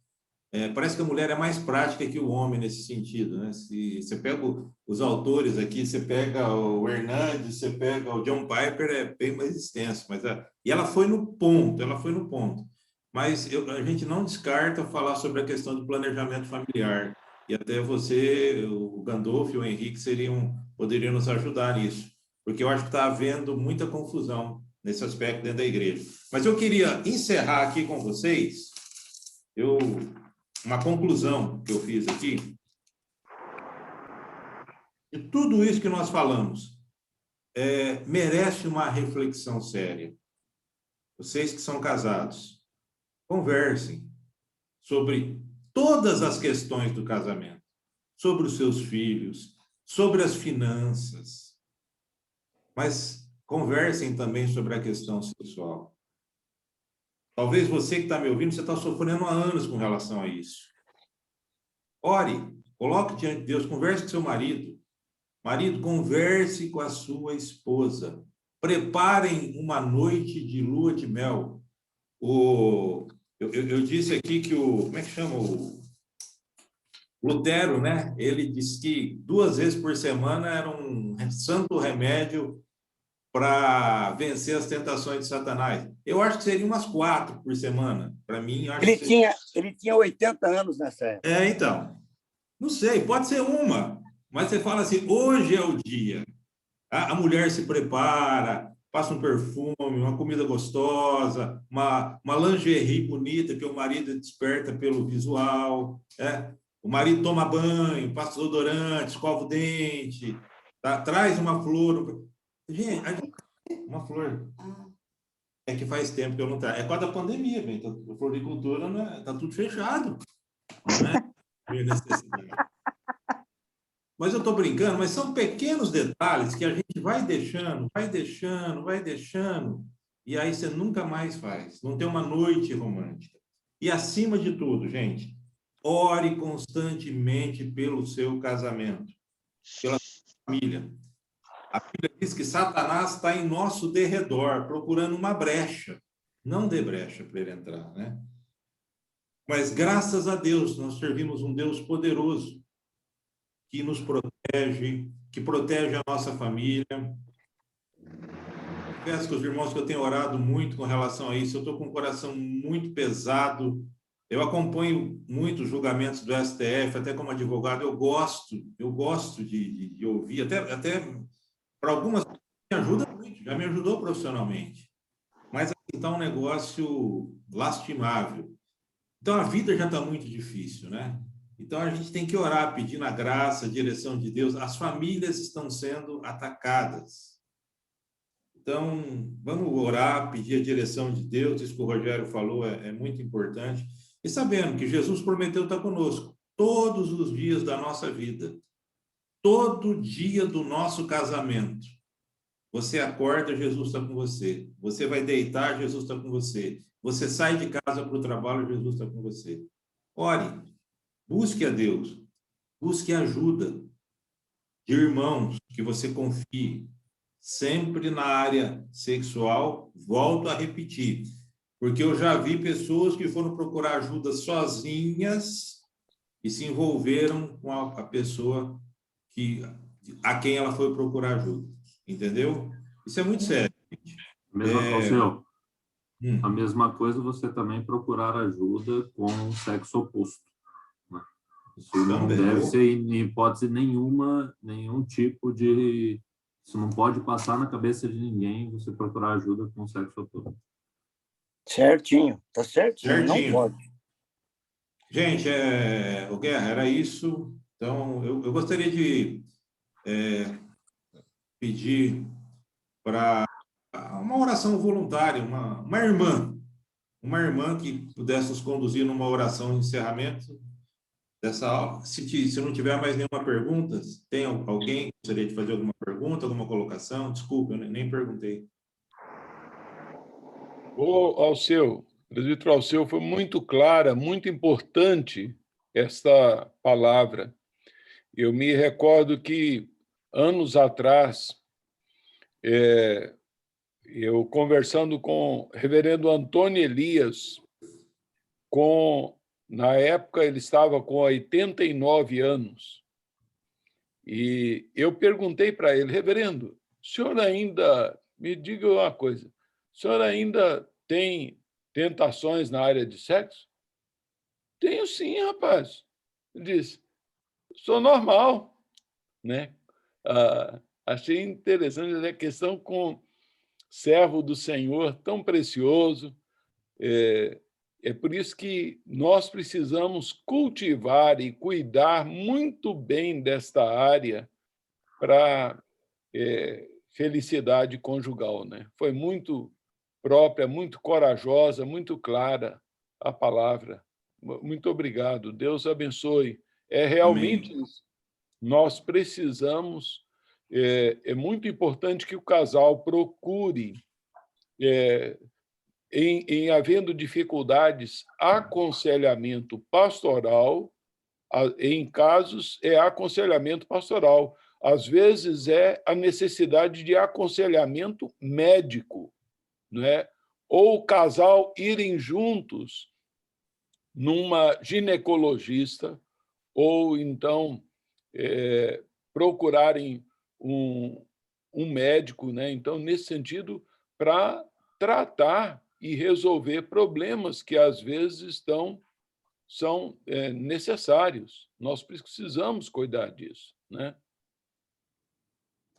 parece que a mulher é mais prática que o homem nesse sentido, né? Se você pega os autores aqui, você pega o Hernandes, você pega o John Piper, é bem mais extenso, e ela foi no ponto, Mas a gente não descarta falar sobre a questão do planejamento familiar. E até você, o Gandolfo e o Henrique poderiam nos ajudar nisso, porque eu acho que está havendo muita confusão nesse aspecto dentro da igreja. Mas eu queria encerrar aqui com vocês uma conclusão que eu fiz aqui. E tudo isso que nós falamos merece uma reflexão séria. Vocês que são casados, conversem sobre todas as questões do casamento, sobre os seus filhos, sobre as finanças, mas conversem também sobre a questão sexual. Talvez você que está me ouvindo, você está sofrendo há anos com relação a isso. Ore, coloque diante de Deus, converse com seu marido. Marido, converse com a sua esposa. Preparem uma noite de lua de mel. Eu disse aqui que como é que chama? O Lutero, né? Ele disse que 2 vezes por semana era um santo remédio para vencer as tentações de Satanás. Eu acho que seria umas 4 por semana. Para mim, acho ele tinha 80 anos nessa época. Então. Não sei, pode ser uma. Mas você fala assim, hoje é o dia. A mulher se prepara, passa um perfume, uma comida gostosa, uma lingerie bonita que o marido desperta pelo visual. O marido toma banho, passa desodorante, escova o dente, traz uma flor. Gente, uma flor. É que faz tempo que eu não trago. É por causa da pandemia, bem. A floricultura está tudo fechado. Não é necessidade. Mas eu estou brincando, mas são pequenos detalhes que a gente vai deixando, e aí você nunca mais faz. Não tem uma noite romântica. E, acima de tudo, gente, ore constantemente pelo seu casamento, pela sua família. A Bíblia diz que Satanás está em nosso derredor, procurando uma brecha. Não dê brecha para ele entrar, né? Mas, graças a Deus, nós servimos um Deus poderoso, que nos protege, que protege a nossa família. Peço com os irmãos que eu tenho orado muito com relação a isso. Eu estou com o coração muito pesado. Eu acompanho muitos julgamentos do STF, até como advogado. Eu gosto de ouvir, até para algumas me ajuda muito, já me ajudou profissionalmente. Mas assim, está um negócio lastimável. Então, a vida já está muito difícil, né? Então, a gente tem que orar, pedindo a graça, a direção de Deus. As famílias estão sendo atacadas. Então, vamos orar, pedir a direção de Deus. Isso que o Rogério falou é muito importante. E sabendo que Jesus prometeu estar conosco todos os dias da nossa vida. Todo dia do nosso casamento. Você acorda, Jesus está com você. Você vai deitar, Jesus está com você. Você sai de casa para o trabalho, Jesus está com você. Ore. Busque a Deus, busque ajuda de irmãos que você confie, sempre na área sexual. Volto a repetir, porque eu já vi pessoas que foram procurar ajuda sozinhas e se envolveram com a pessoa a quem ela foi procurar ajuda, entendeu? Isso é muito sério. A mesma coisa você também procurar ajuda com o sexo oposto. Isso não deve ser, em hipótese nenhuma, nenhum tipo de... Isso não pode passar na cabeça de ninguém, você procurar ajuda com o sexo oposto. Certinho, tá certinho, não pode. Gente, o Guerra, era isso. Então, eu gostaria de pedir para uma oração voluntária, uma irmã que pudesse nos conduzir numa oração de encerramento dessa aula. Se não tiver mais nenhuma pergunta, tem alguém que gostaria de fazer alguma pergunta, alguma colocação? Desculpe, eu nem perguntei. Presbítero Alceu, foi muito clara, muito importante esta palavra. Eu me recordo que, anos atrás, eu conversando com o reverendo Antônio Elias, com Na época, ele estava com 89 anos. E eu perguntei para ele, reverendo, o senhor ainda, me diga uma coisa, o senhor ainda tem tentações na área de sexo? Tenho sim, rapaz. Ele disse, sou normal, né? Achei interessante a questão com servo do Senhor, tão precioso. É por isso que nós precisamos cultivar e cuidar muito bem desta área para felicidade conjugal, né? Foi muito própria, muito corajosa, muito clara a palavra. Muito obrigado. Deus abençoe. É realmente Amém. isso. Nós precisamos. É muito importante que o casal procure, em havendo dificuldades, aconselhamento pastoral. Em casos, é aconselhamento pastoral. Às vezes, é a necessidade de aconselhamento médico, não é? Ou o casal irem juntos numa ginecologista, ou então procurarem um médico, né? Então, nesse sentido, para tratar e resolver problemas que, às vezes, são necessários. Nós precisamos cuidar disso, né?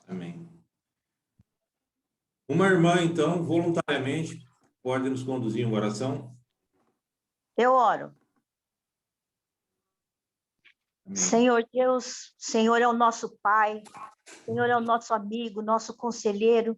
Amém. Uma irmã, então, voluntariamente, pode nos conduzir em uma oração? Eu oro. Amém. Senhor Deus, Senhor é o nosso Pai, Senhor é o nosso amigo, nosso conselheiro.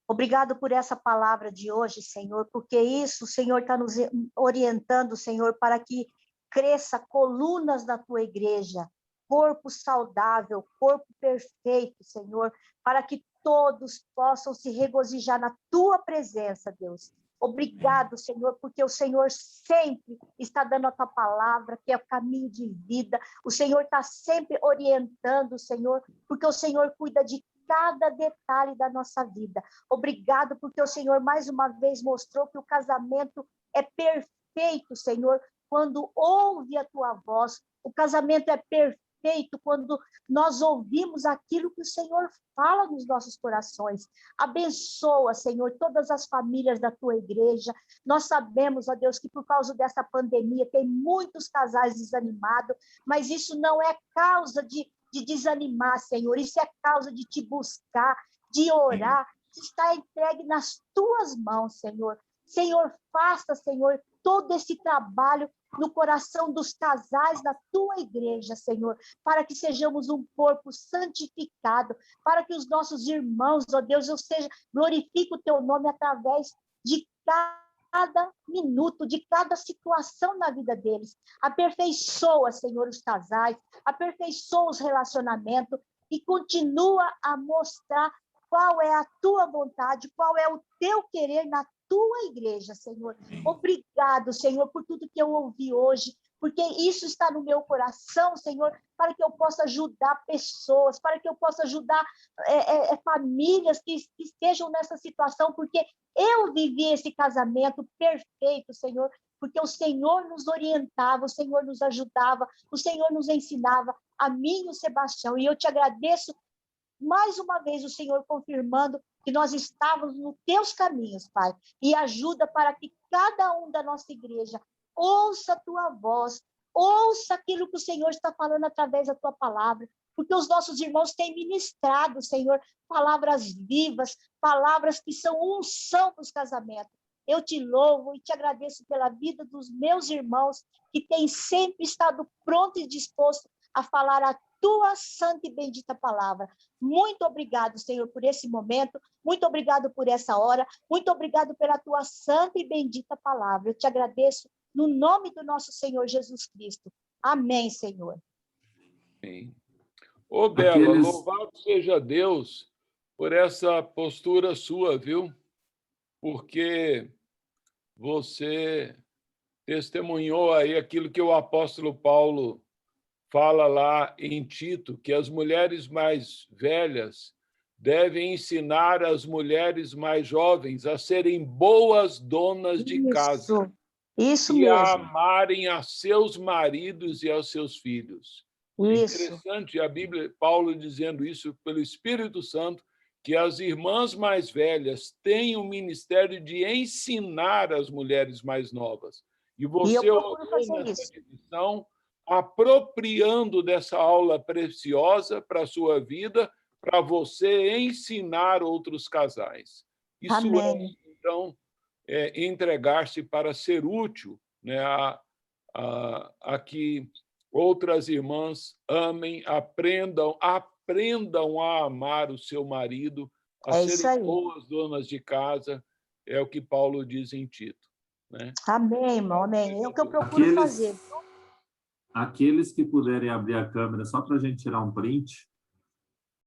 Obrigado por essa palavra de hoje, Senhor, porque isso o Senhor está nos orientando, Senhor, para que cresça colunas da tua igreja, corpo saudável, corpo perfeito, Senhor, para que todos possam se regozijar na tua presença, Deus. Obrigado, Senhor, porque o Senhor sempre está dando a tua palavra, que é o caminho de vida. O Senhor está sempre orientando, Senhor, porque o Senhor cuida de cada detalhe da nossa vida. Obrigado, porque o Senhor mais uma vez mostrou que o casamento é perfeito, Senhor, quando ouve a tua voz. O casamento é perfeito quando nós ouvimos aquilo que o Senhor fala nos nossos corações. Abençoa, Senhor, todas as famílias da tua igreja. Nós sabemos, ó Deus, que por causa dessa pandemia tem muitos casais desanimados, mas isso não é causa de desanimar, Senhor. Isso é causa de te buscar, de orar, de estar entregue nas tuas mãos, Senhor. Senhor, faça, Senhor, todo esse trabalho no coração dos casais da tua igreja, Senhor, para que sejamos um corpo santificado, para que os nossos irmãos, ó Deus, ou seja, glorifique o teu nome através de cada minuto, de cada situação na vida deles. Aperfeiçoa, Senhor, os casais, aperfeiçoa os relacionamentos e continua a mostrar qual é a tua vontade, qual é o teu querer na tua igreja, Senhor. Obrigado, Senhor, por tudo que eu ouvi hoje, porque isso está no meu coração, Senhor, para que eu possa ajudar pessoas, para que eu possa ajudar famílias que estejam nessa situação, porque eu vivi esse casamento perfeito, Senhor, porque o Senhor nos orientava, o Senhor nos ajudava, o Senhor nos ensinava, a mim e o Sebastião, e eu te agradeço mais uma vez o Senhor confirmando que nós estávamos nos teus caminhos, Pai, e ajuda para que cada um da nossa igreja ouça a tua voz, ouça aquilo que o Senhor está falando através da tua palavra, porque os nossos irmãos têm ministrado, Senhor, palavras vivas, palavras que são unção dos casamentos. Eu te louvo e te agradeço pela vida dos meus irmãos que têm sempre estado pronto e disposto a falar a tua santa e bendita palavra. Muito obrigado, Senhor, por esse momento, muito obrigado por essa hora, muito obrigado pela tua santa e bendita palavra. Eu te agradeço no nome do nosso Senhor Jesus Cristo. Amém, Senhor. Amém. Ô, Bela, louvado seja Deus por essa postura sua, viu? Porque você testemunhou aí aquilo que o apóstolo Paulo fala lá em Tito, que as mulheres mais velhas devem ensinar as mulheres mais jovens a serem boas donas de casa. Isso e mesmo. a amarem a seus maridos e aos seus filhos. Isso. Interessante a Bíblia, Paulo dizendo isso pelo Espírito Santo, que as irmãs mais velhas têm o ministério de ensinar as mulheres mais novas. E você orou nessa direção, apropriando dessa aula preciosa para a sua vida, para você ensinar outros casais. Isso Amém. então, entregar-se para ser útil, né, a que outras irmãs amem, aprendam a amar o seu marido, a serem boas donas de casa, é o que Paulo diz em Tito. Né? Amém, irmão, amém. É o que eu procuro fazer. Aqueles que puderem abrir a câmera só para a gente tirar um print,